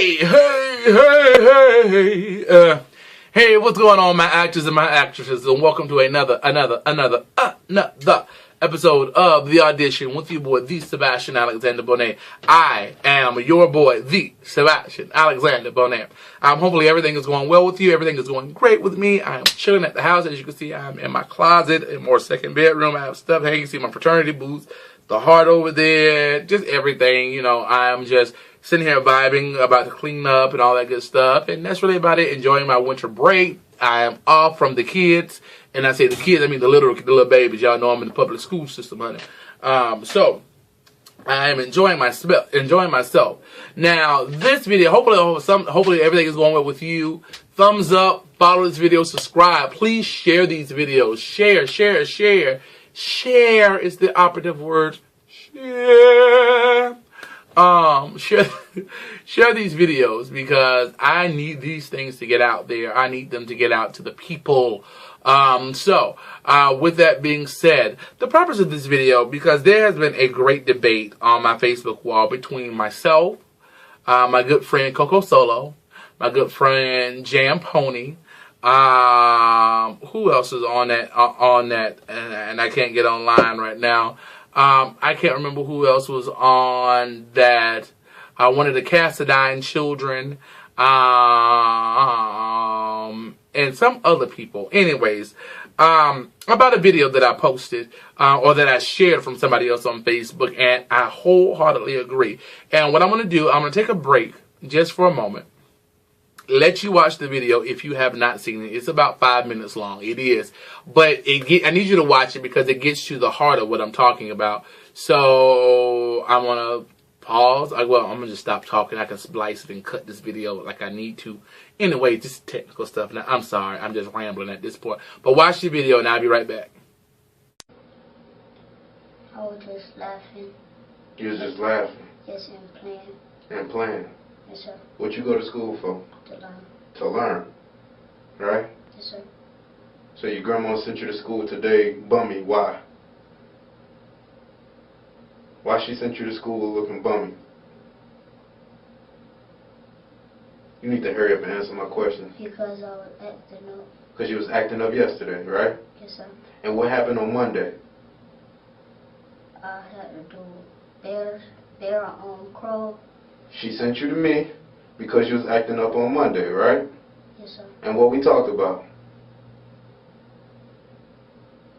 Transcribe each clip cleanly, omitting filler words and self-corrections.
Hey, what's going on, my actors and my actresses, and welcome to another episode of The Audition with your boy, the Sebastian Alexander Bonet. I am your boy, the Sebastian Alexander Bonet. Hopefully everything is going well with you. Everything is going great with me. I am chilling at the house. As you can see, I'm in my closet, in more second bedroom. I have stuff hanging. You see my fraternity boots, the heart over there, just everything. You know, I'm just sitting here vibing, about to clean up and all that good stuff. And that's really about it. Enjoying my winter break. I am off from the kids. And I say the kids, I mean the little babies. Y'all know I'm in the public school system, honey. So I am enjoying myself. Now, this video, hopefully everything is going well with you. Thumbs up, follow this video, subscribe. Please share these videos. Share. Share is the operative word. Share. Share these videos because I need these things to get out there. I need them to get out to the people. With that being said, the purpose of this video, because there has been a great debate on my Facebook wall between myself, my good friend Coco Solo, my good friend Jam Pony, who else is on that, and I can't get online right now. I can't remember who else was on that. One of the Cassadine children, and some other people. Anyways, about a video that I posted, or that I shared from somebody else on Facebook, and I wholeheartedly agree. And what I'm going to do, I'm going to take a break just for a moment. Let you watch the video if you have not seen it. It's about 5 minutes long. It is. But I need you to watch it because it gets to the heart of what I'm talking about. So I'm going to pause. I'm going to just stop talking. I can splice it and cut this video like I need to. Anyway, just technical stuff. Now, I'm sorry. I'm just rambling at this point. But watch the video and I'll be right back. I was just laughing. You was just laughing? Yes, and playing. And playing? Yes, sir. What you go to school for? To learn. To learn, right? Yes, sir. So your grandma sent you to school today, bummy. Why? Why she sent you to school looking bummy? You need to hurry up and answer my question. Because I was acting up. Because you was acting up yesterday, right? Yes, sir. And what happened on Monday? I had to do bear on crow. She sent you to me because you was acting up on Monday, right? Yes, sir. And what we talked about?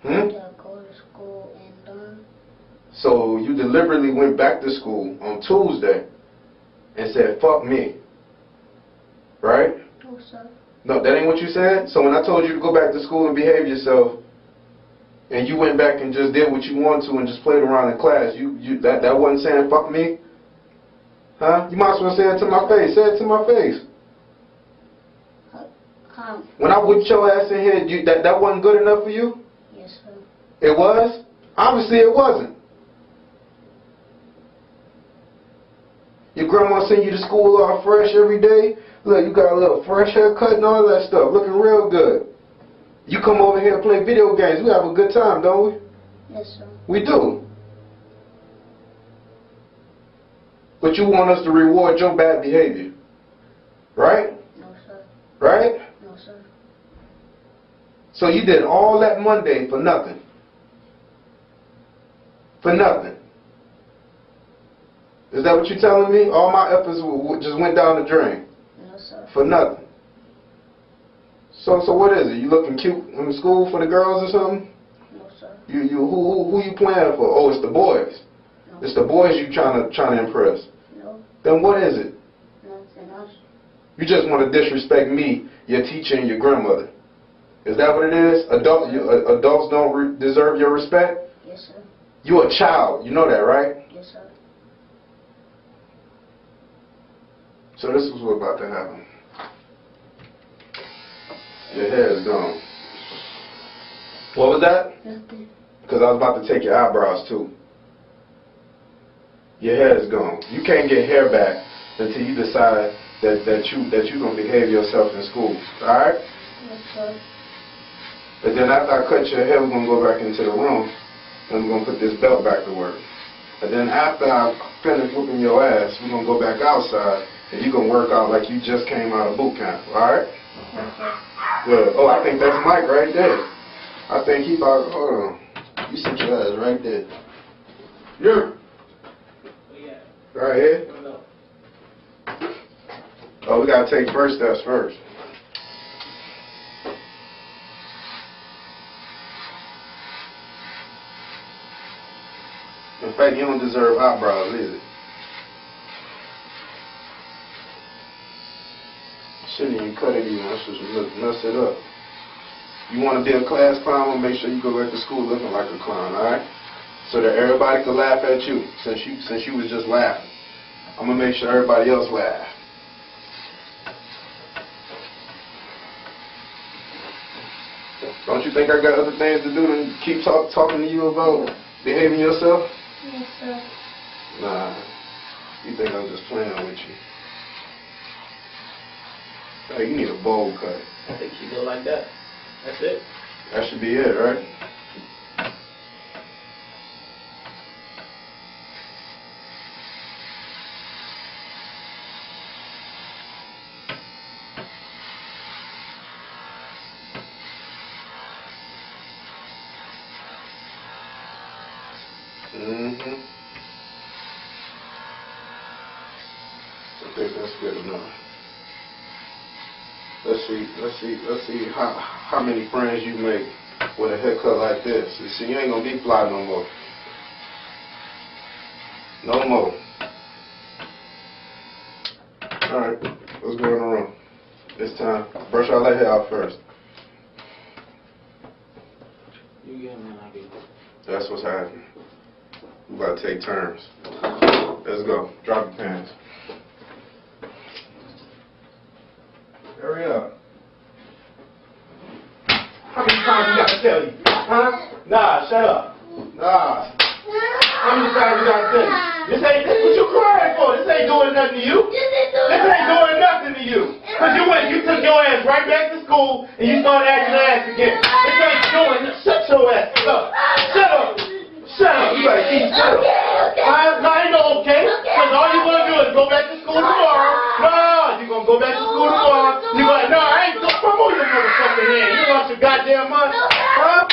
To go to school and learn. So you deliberately went back to school on Tuesday and said, fuck me. Right? No, sir. No, that ain't what you said? So when I told you to go back to school and behave yourself, and you went back and just did what you wanted to and just played around in class, that wasn't saying fuck me? Huh? You might as well say it to my face. Say it to my face. When I whipped your ass in here, that wasn't good enough for you? Yes, sir. It was? Obviously it wasn't. Your grandma sent you to school all fresh every day. Look, you got a little fresh haircut and all that stuff. Looking real good. You come over here and play video games. We have a good time, don't we? Yes, sir. We do. But you want us to reward your bad behavior. Right? No, sir. Right? No, sir. So you did all that Monday for nothing. For nothing. Is that what you're telling me? All my efforts just went down the drain. No, sir. For nothing. So what is it? You looking cute in school for the girls or something? No, sir. Who you playing for? Oh, it's the boys. No. It's the boys you trying to impress. No. Then what is it? Nothing else. You just want to disrespect me, your teacher, and your grandmother. Is that what it is? Adults don't deserve your respect? Yes, sir. You're a child. You know that, right? Yes, sir. So this is what's about to happen. Your hair is gone. What was that? Nothing. Because I was about to take your eyebrows too. Your hair is gone. You can't get hair back until you decide that you're gonna behave yourself in school. Alright? Yes, sir. But then after I cut your hair, we're gonna go back into the room and we're gonna put this belt back to work. And then after I finish whooping your ass, we're gonna go back outside And you're going to work out like you just came out of boot camp, alright? Good. Oh, I think that's Mike right there. I think he about, hold on. You sit your ass right there. Yeah. Right here? Oh, we got to take first steps first. In fact, you don't deserve eyebrows either. Shouldn't even cut it even. That's just mess it up. You want to be a class clown, make sure you go back to school looking like a clown, alright? So that everybody can laugh at you, since you was just laughing. I'm gonna make sure everybody else laugh. Don't you think I got other things to do than keep talking to you about behaving yourself? Yes, sir. Nah. You think I'm just playing with you. Hey, you need a bowl cut. I think she go like that. That's it. That should be it, right? I think that's good enough. Let's see how many friends you make with a haircut like this. You see, you ain't gonna be fly no more. No more. Alright, let's go in the room. This time, brush all that hair out first. You get me, I get. That's what's happening. We about to take turns. Let's go. Drop your pants. Hurry up. How many times you gotta tell you? Huh? Nah, shut up. Nah. How many times you gotta tell you? This what you crying for. This ain't doing nothing to you. This ain't doing nothing to you. Cause you took your ass right back to school and you started acting ass again. This ain't doing nothing. Shut your ass up. Shut up. Shut up. You gotta keep shut up. No, ain't no okay. Cause all you wanna do is go back to school tomorrow. No, you gonna go back to school tomorrow. You gonna, no, I ain't gonna promote your motherfucking hand. You want your goddamn money? Huh?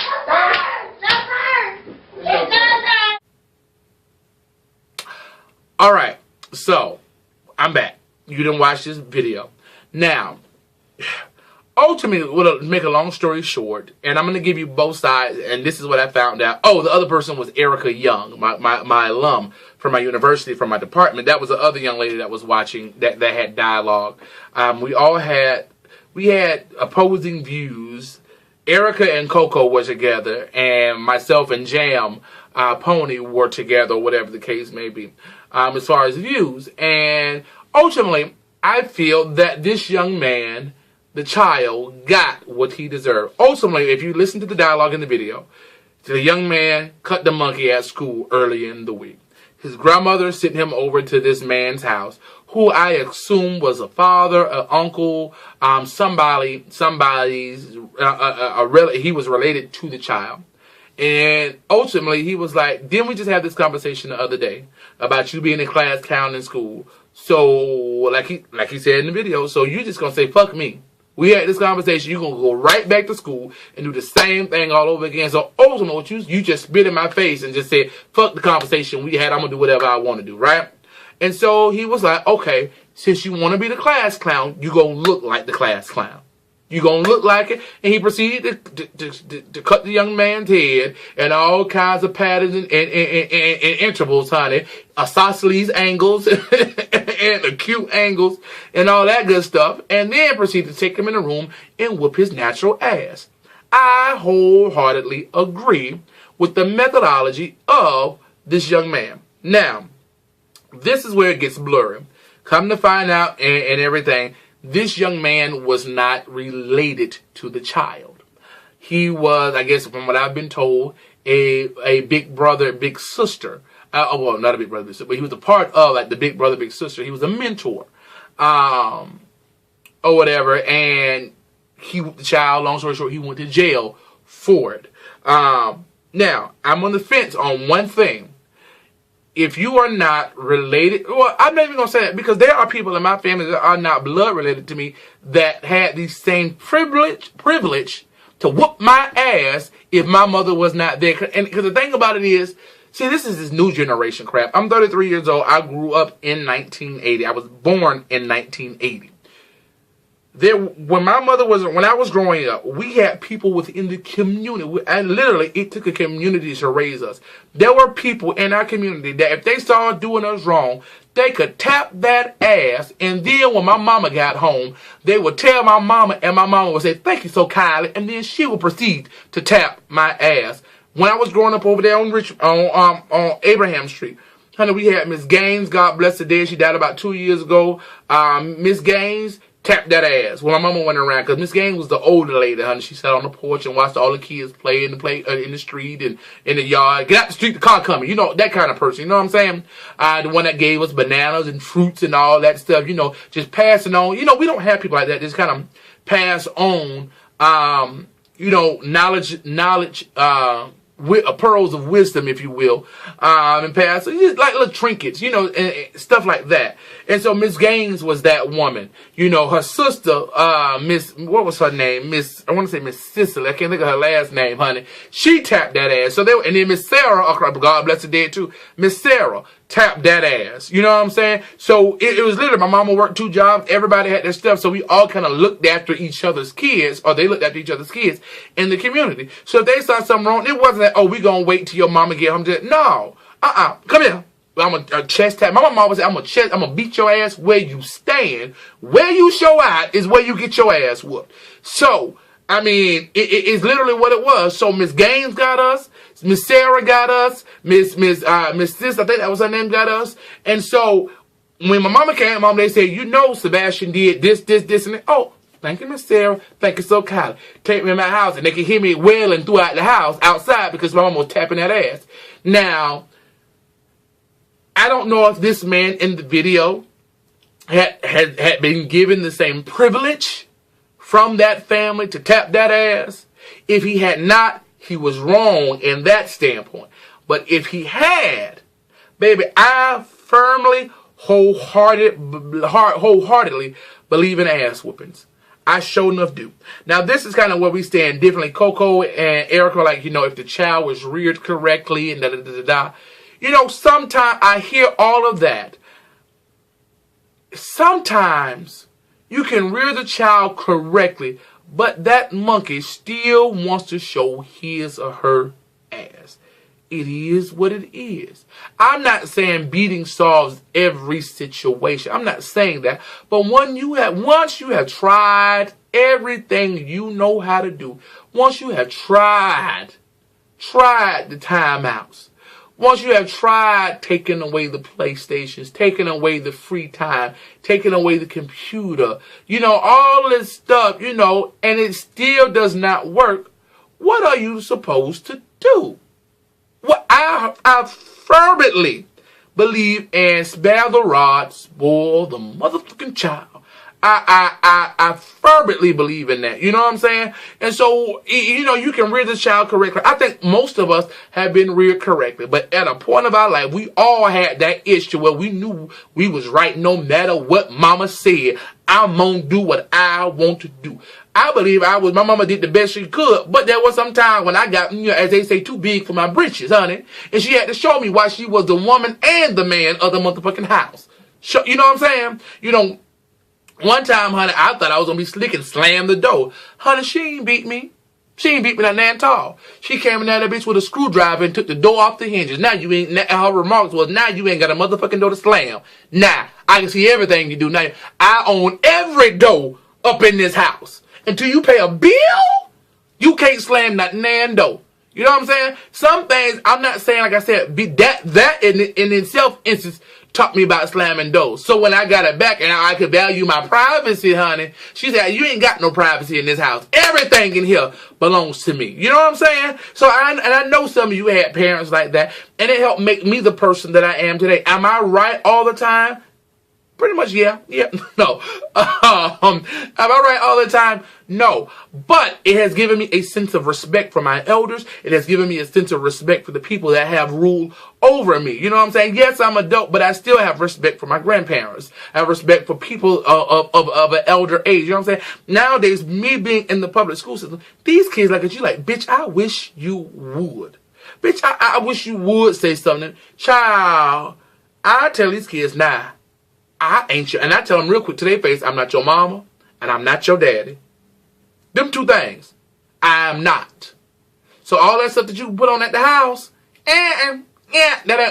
All right, so I'm back. You didn't watch this video. Now, ultimately, to make a long story short, and I'm going to give you both sides, and this is what I found out. Oh, the other person was Erica Young, my alum from my university, from my department. That was the other young lady that was watching, that had dialogue. We had opposing views. Erica and Coco were together, and myself and Jam Pony were together, or whatever the case may be, as far as views. And ultimately, I feel that this young man, the child, got what he deserved. Ultimately, if you listen to the dialogue in the video, the young man cut the monkey at school early in the week. His grandmother sent him over to this man's house, who I assume was a father, an uncle, he was related to the child. And ultimately, he was like, didn't we just have this conversation the other day about you being in class clown in school? So, like he said in the video, so you just gonna say, fuck me. We had this conversation, you're gonna go right back to school and do the same thing all over again. So ultimately, you just spit in my face and just said, fuck the conversation we had, I'm gonna do whatever I want to do, right? And so he was like, okay, since you want to be the class clown, you gonna look like the class clown. You gonna look like it. And he proceeded to cut the young man's head and all kinds of patterns and intervals, honey. Isosceles angles and acute angles and all that good stuff. And then proceeded to take him in the room and whoop his natural ass. I wholeheartedly agree with the methodology of this young man. Now, this is where it gets blurry. Come to find out and everything, this young man was not related to the child. He was, I guess, from what I've been told, a big brother, big sister. Well, not a big brother, big sister, but he was a part of like the big brother, big sister. He was a mentor, or whatever. And the child, long story short, he went to jail for it. Now, I'm on the fence on one thing. if you are not related, well, I'm not even going to say that, because there are people in my family that are not blood related to me that had the same privilege to whoop my ass if my mother was not there. And because the thing about it is, see, this is this new generation crap. I'm 33 years old. I grew up in 1980. I was born in 1980. When I was growing up, we had people within the community, and literally it took a community to raise us. There were people in our community that if they saw us doing us wrong, they could tap that ass, and then when my mama got home, they would tell my mama, and my mama would say, "Thank you so kindly," and then she would proceed to tap my ass. When I was growing up over there on Abraham Street, honey, we had Miss Gaines, God bless her dead. She died about 2 years ago. Miss Gaines tapped that ass when my mama went around, because Miss Gaines was the older lady, honey. She sat on the porch and watched all the kids play in the street and in the yard. Get out the street, the car coming. You know, that kind of person. You know what I'm saying? The one that gave us bananas and fruits and all that stuff. You know, just passing on. You know, we don't have people like that. Just kind of pass on, you know, knowledge, pearls of wisdom, if you will, and pass, just like little trinkets, you know, and stuff like that. And so Miss Gaines was that woman. You know, her sister, Miss, what was her name? I want to say Miss Cicely. I can't think of her last name, honey. She tapped that ass. And then Miss Sarah, God bless her dead too, Miss Sarah tapped that ass. You know what I'm saying? So it was literally, my mama worked 2 jobs. Everybody had their stuff. So we all kind of looked after each other's kids, or they looked after each other's kids in the community. So if they saw something wrong, it wasn't that, oh, we gonna wait till your mama get home. No. Come here. I'm a chest tap. My mama always said, I'm gonna beat your ass where you stand. Where you show out is where you get your ass whooped. So, I mean, it's literally what it was. So Miss Gaines got us. Miss Sarah got us. Miss Sis, I think that was her name, got us. And so when my mama came home, they said, you know, Sebastian did this, and that. Oh, thank you, Miss Sarah. Thank you so kindly. Take me in my house, and they could hear me wailing throughout the house outside because my mama was tapping that ass. Now, I don't know if this man in the video had been given the same privilege from that family to tap that ass. If he had not, he was wrong in that standpoint. But if he had, baby, I firmly, wholeheartedly believe in ass whoopings. I sure enough do. Now, this is kind of where we stand differently. Coco and Erica are like, you know, if the child was reared correctly and da-da-da-da-da. You know, sometimes I hear all of that. Sometimes you can rear the child correctly, but that monkey still wants to show his or her ass. It is what it is. I'm not saying beating solves every situation. I'm not saying that. But once you have tried everything you know how to do, once you have tried the timeouts, once you have tried taking away the PlayStations, taking away the free time, taking away the computer, you know, all this stuff, you know, and it still does not work, what are you supposed to do? Well, I fervently believe in spare the rod, spoil the motherfucking child. I fervently believe in that. You know what I'm saying? And so, you know, you can rear the child correctly. I think most of us have been reared correctly. But at a point of our life, we all had that issue where we knew we was right no matter what mama said. I'm going to do what I want to do. I believe my mama did the best she could, but there was some time when I got, you know, as they say, too big for my britches, honey. And she had to show me why she was the woman and the man of the motherfucking house. You know what I'm saying? You know, one time, honey, I thought I was going to be slick and slam the door. Honey, she ain't beat me. She ain't beat me that damn tall. She came in there, that bitch, with a screwdriver and took the door off the hinges. Now you ain't, her remarks was, now you ain't got a motherfucking door to slam. Now, I can see everything you do. Now, I own every door up in this house. Until you pay a bill, you can't slam that damn door. You know what I'm saying? Some things, I'm not saying, like I said, that in itself instance taught me about slamming doors. So when I got it back and I could value my privacy, honey, she said, you ain't got no privacy in this house. Everything in here belongs to me. You know what I'm saying? So I know some of you had parents like that, and it helped make me the person that I am today. Am I right all the time? Pretty much, yeah. No. Am I right all the time? No. But it has given me a sense of respect for my elders. It has given me a sense of respect for the people that have rule over me. You know what I'm saying? Yes, I'm adult, but I still have respect for my grandparents. I have respect for people of an elder age. You know what I'm saying? Nowadays, me being in the public school system, these kids look at you like, bitch, I wish you would. Bitch, I wish you would say something. Child, I tell these kids, nah. I ain't your, and I tell them real quick to their face, I'm not your mama, and I'm not your daddy. Them two things, I'm not. So all that stuff that you put on at the house, that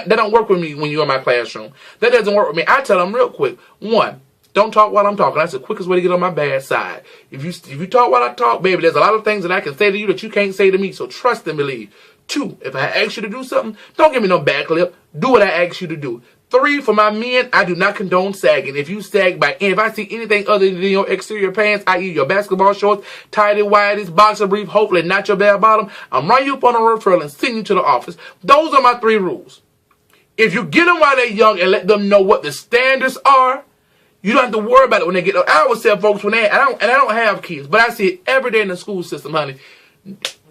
don't work with me when you're in my classroom. That doesn't work with me. I tell them real quick, one, don't talk while I'm talking. That's the quickest way to get on my bad side. If you talk while I talk, baby, there's a lot of things that I can say to you that you can't say to me, so trust and believe. 2, if I ask you to do something, don't give me no back lip. Do what I ask you to do. 3, for my men, I do not condone sagging. If you sag by, and if I see anything other than your exterior pants, i.e. your basketball shorts, tighty whities, boxer brief, hopefully not your bare bottom, I'm running you up on a referral and send you to the office. Those are my 3 rules. If you get them while they're young and let them know what the standards are, you don't have to worry about it when they get up. I always tell folks when I don't have kids, but I see it every day in the school system, honey.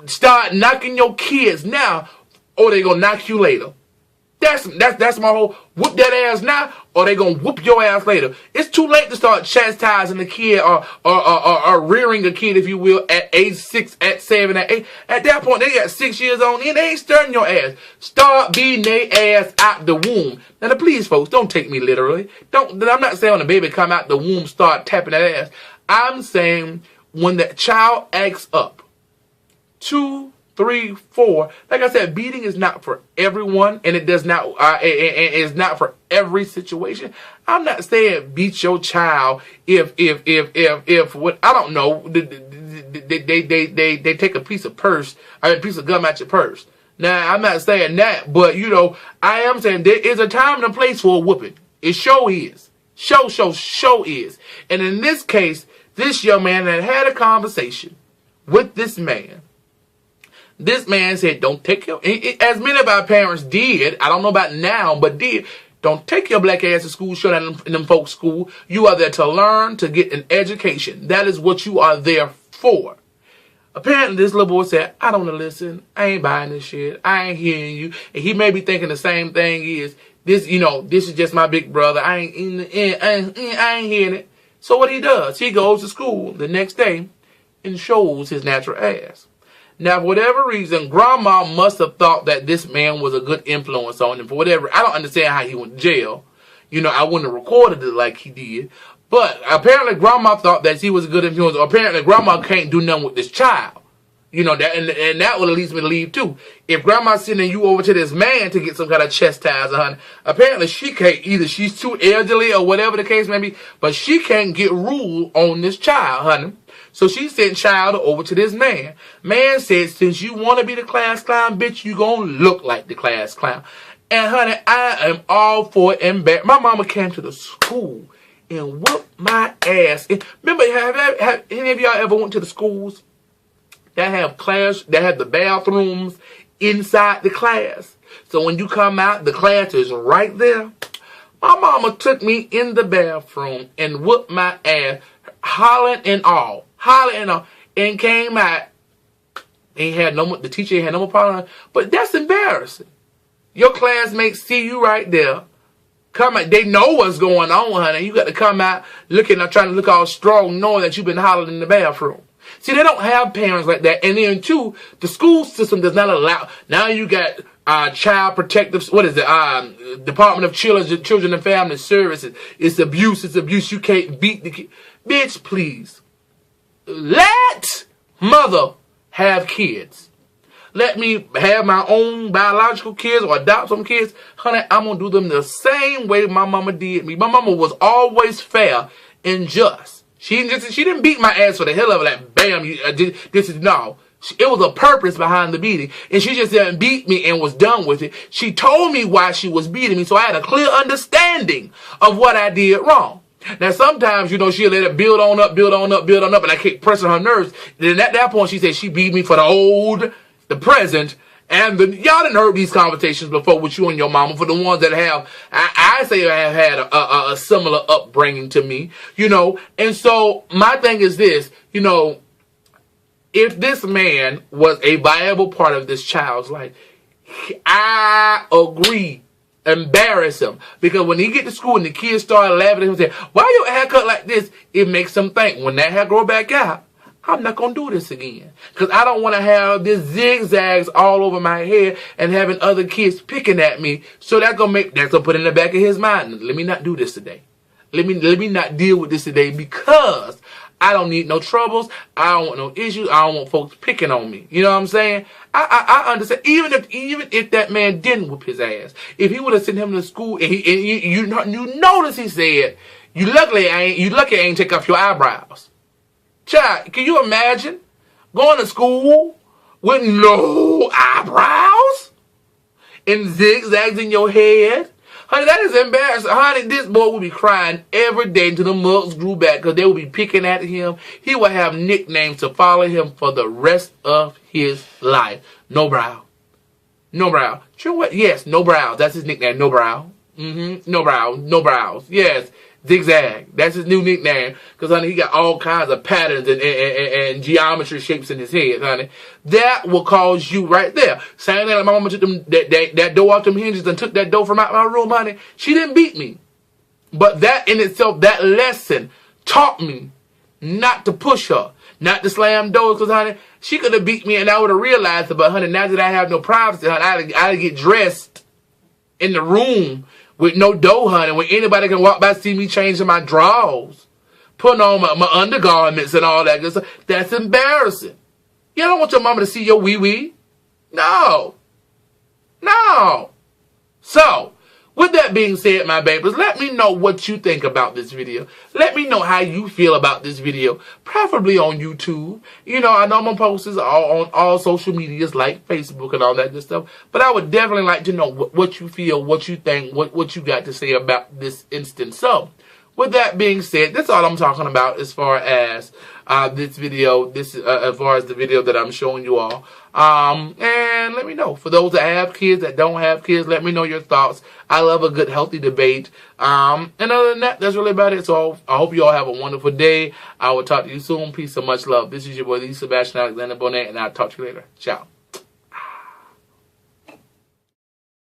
Start knocking your kids now, or they gonna knock you later. That's my whole whoop that ass now, or they gonna whoop your ass later. It's too late to start chastising the kid or rearing a kid, if you will, at age 6, at 7, at 8. At that point, they got 6 years on in. They ain't stirring your ass. Start beating their ass out the womb. Now, please, folks, don't take me literally. I'm not saying when the baby come out the womb, start tapping that ass. I'm saying when the child acts up, 2, 3, 4. Like I said, beating is not for everyone, and it does not. It's not for every situation. I'm not saying beat your child if what I don't know. They take a piece of gum out your purse. Now I'm not saying that, but you know I am saying there is a time and a place for a whooping. It sure is. Show is. And in this case, this young man had a conversation with this man. This man said, don't take your, as many of our parents did, I don't know about now, but did, don't take your black ass to school, show that in them folks' school. You are there to learn, to get an education. That is what you are there for. Apparently, this little boy said, I don't want to listen. I ain't buying this shit. I ain't hearing you. And he may be thinking the same thing is, this is just my big brother. I ain't hearing it. So what he does, he goes to school the next day and shows his natural ass. Now, for whatever reason, grandma must have thought that this man was a good influence on him. For whatever, I don't understand how he went to jail. You know, I wouldn't have recorded it like he did. But apparently, grandma thought that he was a good influence. Apparently, grandma can't do nothing with this child. You know, that and that would lead me to leave, too. If grandma's sending you over to this man to get some kind of chastisement, honey, apparently she can't. Either she's too elderly or whatever the case may be, but she can't get rule on this child, honey. So she sent child over to this man. Man said, since you want to be the class clown, bitch, you gonna look like the class clown. And honey, I am all for it and back. My mama came to the school and whooped my ass. And remember, have any of y'all ever went to the schools that have the bathrooms inside the class? So when you come out, the class is right there. My mama took me in the bathroom and whooped my ass, hollering and all. And came out. The teacher had no more problem. But that's embarrassing. Your classmates see you right there. Come out, they know what's going on, honey. You got to come out trying to look all strong, knowing that you've been hollering in the bathroom. See, they don't have parents like that. And then, too, the school system does not allow. Now you got Child Protective, Department of Children and Family Services. It's abuse. You can't beat the kid. Bitch, please. Let mother have kids. Let me have my own biological kids or adopt some kids. Honey, I'm going to do them the same way my mama did me. My mama was always fair and just. She didn't beat my ass for the hell of it. Like, bam, no. It was a purpose behind the beating. And she just didn't beat me and was done with it. She told me why she was beating me, so I had a clear understanding of what I did wrong. Now, sometimes, she'll let it build on up, and I keep pressing her nerves. Then at that point, she said she beat me for the present, And y'all done heard these conversations before with you and your mama. For the ones that have, I say have had a similar upbringing to me, you know. And so my thing is this, you know, if this man was a viable part of this child's life, I agree. Embarrass him, because when he get to school and the kids start laughing at him and say, "Why your haircut like this?" It makes him think, when that hair grow back out, I'm not gonna do this again, because I don't want to have this zigzags all over my head and having other kids picking at me. So that's gonna put in the back of his mind, let me not do this today. Let me not deal with this today, because I don't need no troubles. I don't want no issues. I don't want folks picking on me. You know what I'm saying? I understand. Even if that man didn't whip his ass, if he would have sent him to school and you notice he said, "You lucky I ain't take off your eyebrows." Child, can you imagine going to school with no eyebrows and zigzags in your head? Honey, that is embarrassing. Honey, this boy would be crying every day until the mugs grew back, because they would be picking at him. He would have nicknames to follow him for the rest of his life. No brow. No brow. Sure what? Yes, no brows. That's his nickname. No brow. No brow. No brows. Yes. Zigzag. That's his new nickname. Because, honey, he got all kinds of patterns and geometry shapes in his head, honey. That will cause you right there. Same thing like my mama took that door off them hinges and took that door from out my room, honey. She didn't beat me. But that in itself, that lesson taught me not to push her. Not to slam doors, because, honey, she could have beat me and I would have realized it. But, honey, now that I have no privacy, honey, I'd get dressed in the room with no door, honey, when anybody can walk by see me changing my drawers, putting on my undergarments and all that good stuff. That's embarrassing. You don't want your mama to see your wee-wee. No. No. So, with that being said, my babies, let me know what you think about this video. Let me know how you feel about this video, preferably on YouTube. You know, I know I'm going to post this on all social medias like Facebook and all that good stuff, but I would definitely like to know what you feel, what you think, what you got to say about this instance. So, with that being said, that's all I'm talking about as far as this video, as far as the video that I'm showing you all. And let me know. For those that have kids, that don't have kids, let me know your thoughts. I love a good, healthy debate. And other than that, that's really about it. So I hope you all have a wonderful day. I will talk to you soon. Peace and much love. This is your boy, Sebastian Alexander Bonet, and I'll talk to you later. Ciao.